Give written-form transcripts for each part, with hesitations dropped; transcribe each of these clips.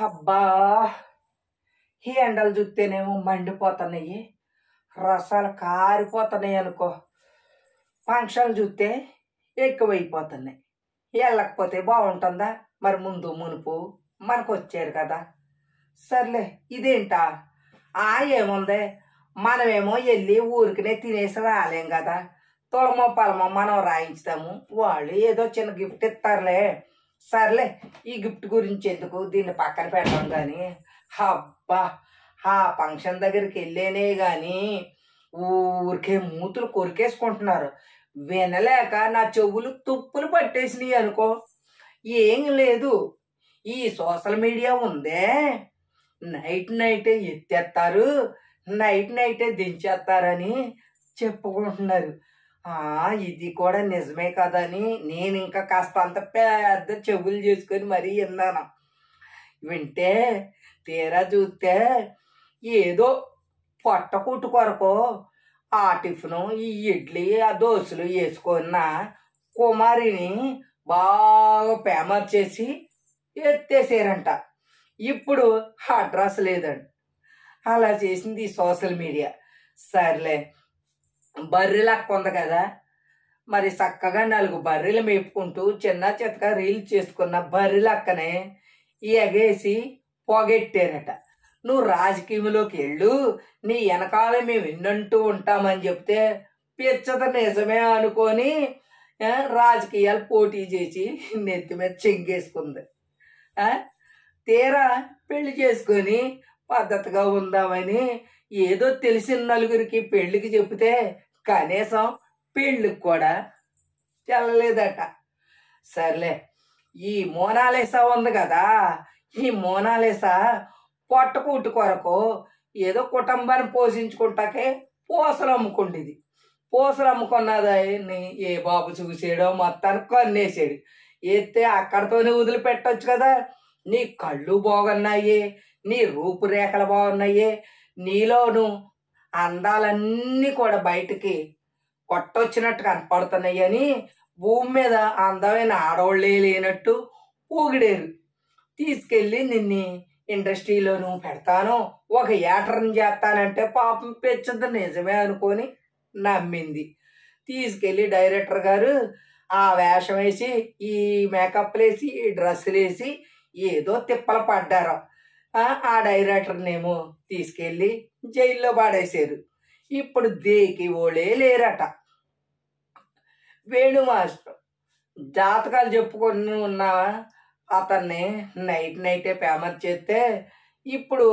అబ్బా! ఈ ఎండలు చూస్తేనేమో మండిపోతున్నాయి. రసాలు కారిపోతున్నాయి అనుకో. ఫంక్షన్లు చూస్తే ఎక్కువైపోతున్నాయి. వెళ్ళకపోతే బాగుంటుందా? మరి ముందు మునుపు మనకొచ్చారు కదా. సర్లే ఇదేంటా? ఏముంది, మనమేమో వెళ్ళి ఊరికనే తినేసి రాలేం కదా. తులమో పలమో మనం రాయించుతాము, వాళ్ళు ఏదో చిన్న గిఫ్ట్ ఇస్తారులే. సర్లే, ఈ గిఫ్ట్ గురించి ఎందుకు, దీన్ని పక్కన పెట్టడం. కానీ అబ్బా, ఆ ఫంక్షన్ దగ్గరికి వెళ్ళేనే కానీ ఊరికే మూతులు కొరికేసుకుంటున్నారు. వినలేక నా చెవులు తుప్పులు పట్టేసినాయి అనుకో. ఏం లేదు, ఈ సోషల్ మీడియా ఉందే, నైట్ ఎత్తేస్తారు, నైటే దించేస్తారని చెప్పుకుంటున్నారు. ఇది కూడా నిజమే కదని నేను ఇంకా కాస్త అంత పెద్ద చెవులు చేసుకొని మరీ విన్నాను. వింటే తీరా చూస్తే ఏదో పొట్ట కుట్టు కొరకు ఆ టిఫిను, ఈ ఇడ్లీ, ఆ దోశలు వేసుకున్న కుమారిని బాగా ఫేమస్ చేసి ఎత్తేసారంట. ఇప్పుడు అడ్రస్ లేదండి. అలా చేసింది ఈ సోషల్ మీడియా. సర్లే, బర్రెలక్క ఉంది కదా, మరి చక్కగా 4 బర్రెలు మేపుకుంటూ చిన్న చితక రీల్స్ చేసుకున్న బర్రెలక్కనే ఎగేసి పొగెట్టారట. నువ్వు రాజకీయంలోకి వెళ్ళు, నీ వెనకాల మేము ఎన్నంటూ ఉంటామని చెప్తే పిచ్చత నిజమే అనుకొని రాజకీయాలు పోటీ చేసి నెత్తి మీద చెంగేసుకుంది. తీరా పెళ్లి చేసుకొని పద్ధతిగా ఉందామని ఏదో తెలిసిన నలుగురికి పెళ్లికి చెప్తే కనీసం పెళ్ళికి కూడా వెళ్ళలేదట. సర్లే, ఈ మోనాలిసా ఉంది కదా, ఈ మోనాలిసా పొట్టకూటి కొరకు ఏదో కుటుంబాన్ని పోషించుకుంటాకే పూసలు అమ్ముకుండేది. పూసలు అమ్ముకున్నదాన్ని ఏ బాబు చూసాడో మొత్తానికి కన్నేసాడు. ఎత్తే అక్కడితోనే వదిలిపెట్టొచ్చు కదా. నీ కళ్ళు బాగున్నాయి, నీ రూపురేఖలు బాగున్నాయి, నీలోను అందాలన్నీ కూడా బయటికి కొట్టొచ్చినట్టు కనపడుతున్నాయి అని భూమి మీద అందమైన ఆడవాళ్ళే లేనట్టు ఊగిడేరు. తీసుకెళ్ళి నిన్ను ఇండస్ట్రీలోను పెడతాను, ఒక యాటర్ని చేస్తానంటే పాపం పెచ్చంత నిజమే అనుకొని నమ్మింది. తీసుకెళ్ళి డైరెక్టర్ గారు ఆ వేషం వేసి, ఈ మేకప్లు వేసి, ఈ డ్రెస్సులు వేసి ఏదో తిప్పలు పడ్డారు. ఆ డైరెక్టర్నేమో తీసుకెళ్ళి జైల్లో పాడేశారు. ఇప్పుడు దేకి ఓళ్ళే లేరట. వేణు మాస్టర్ జాతకాలు చెప్పుకొని ఉన్న అతన్ని నైటే ఫేమస్ చేస్తే ఇప్పుడు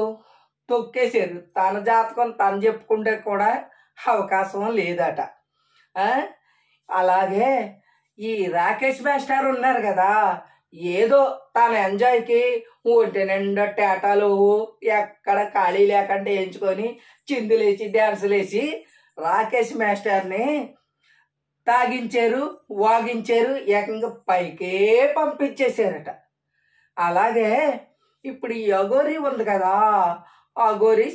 తొక్కేశారు. తన జాతకం తను చెప్పుకుంటే కూడా అవకాశం లేదట. అలాగే ఈ రాకేష్ మాస్టర్ ఉన్నారు కదా, ఏదో తన ఎంజాయ్కి ఒంటి నిండా టేటాలు ఎక్కడ ఖాళీ లేకుండా వేయించుకొని చిందులేసి డ్యాన్సులు వేసి రాకేష్ మాస్టర్ని తాగించారు, వాగించారు, ఏకంగా పైకే పంపించేశారట. అలాగే ఇప్పుడు ఈ అఘోరి ఉంది కదా, అఘోరి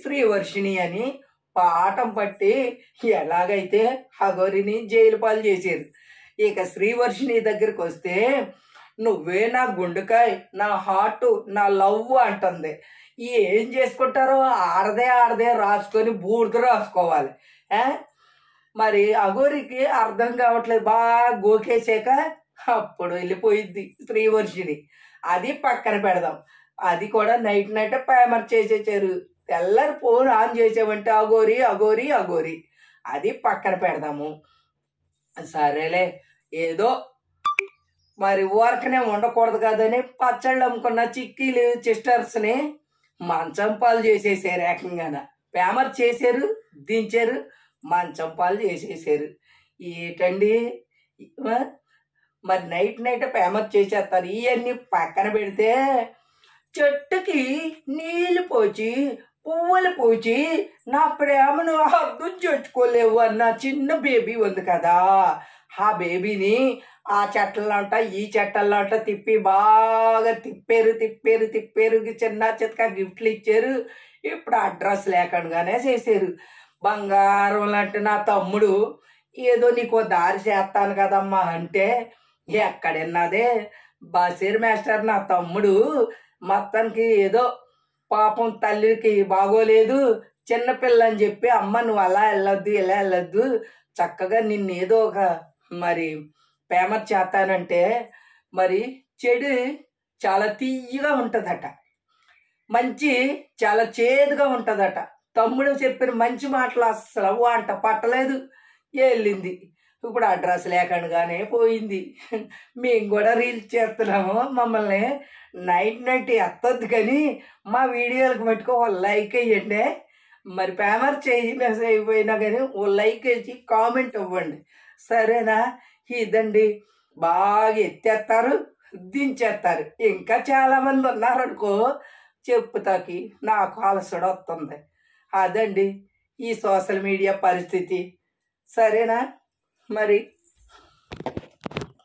శ్రీవర్షిణి అని పాఠం పట్టి ఎలాగైతే అఘోరిని జైలు పాలు చేశారు. ఇక శ్రీవర్షిణి దగ్గరికి వస్తే నువ్వే నా గుండెకాయ, నా హార్ట్, నా లవ్ అంటుంది. ఏం చేసుకుంటారో ఆడదే రాసుకొని బూడిద రాసుకోవాలి. మరి అఘోరికి అర్థం కావట్లేదు. బాగా గోకేసాక అప్పుడు వెళ్ళిపోయిద్ది శ్రీవర్షిణి. అది పక్కన పెడదాం. అది కూడా నైట్ ఫేమస్ చేసేసారు. తెల్లరి ఫోన్ ఆన్ చేసామంటే అఘోరి, అది పక్కన పెడదాము. సరేలే, ఏదో మరి ఊరకనే ఉండకూడదు కదని పచ్చళ్ళు అమ్ముకున్న చిక్కీలు సిస్టర్స్ని మంచం పాలు చేసేసారు. ఏకంగాన ఫేమస్ చేశారు, దించారు, మంచం పాలు చేసేసారు. ఏంటండి మరి నైట్ ఫేమస్ చేసేస్తారు. ఇవన్నీ పక్కన పెడితే చెట్టుకి నీళ్ళు పోచి, పువ్వులు పూచి నా ప్రేమను అర్థం చేసుకోలేవు అన్న చిన్న బేబీ ఉంది కదా, ఆ బేబీని ఆ చెట్లంట ఈ చెట్లంట తిప్పి బాగా తిప్పారు. చిన్న చితక గిఫ్ట్లు ఇచ్చారు. ఇప్పుడు అడ్రస్ లేకుండానే చేశారు. బంగారం లాంటి నా తమ్ముడు ఏదో నీకో దారి చేస్తాను కదమ్మా అంటే ఎక్కడన్నదే బాసేరు మాస్టర్ నా తమ్ముడు మొత్తానికి ఏదో పాపం తల్లికి బాగోలేదు, చిన్నపిల్ల అని చెప్పి అమ్మ నువ్వు అలా వెళ్ళొద్దు ఇలా వెళ్ళొద్దు, చక్కగా నిన్ను ఏదో ఒక మరి ఫేమస్ చేస్తానంటే మరి చెడు చాలా తీయగా ఉంటుందట, మంచి చాలా చేదుగా ఉంటుందట. తమ్ముడు చెప్పిన మంచి మాటలు అస్సలు వంట పట్టలేదు, వెళ్ళింది. ఇప్పుడు అడ్రస్ లేకుండానే పోయింది. మేము కూడా రీల్స్ చేస్తున్నాము, మమ్మల్ని నైట్ ఎత్తొద్దు కానీ మా వీడియోలకు మట్టుకో ఓ లైక్ వేయండి. మరి ఫేమస్ అయిపోయినా కానీ ఓ లైక్ వేసి కామెంట్ ఇవ్వండి, సరేనా? ఇదండి, బాగా ఎత్తేస్తారు, దించేస్తారు. ఇంకా చాలామంది ఉన్నారనుకో చెప్పుతాకి నాకు అలసడ వస్తుంది. అదండి ఈ సోషల్ మీడియా పరిస్థితి, సరేనా? మరి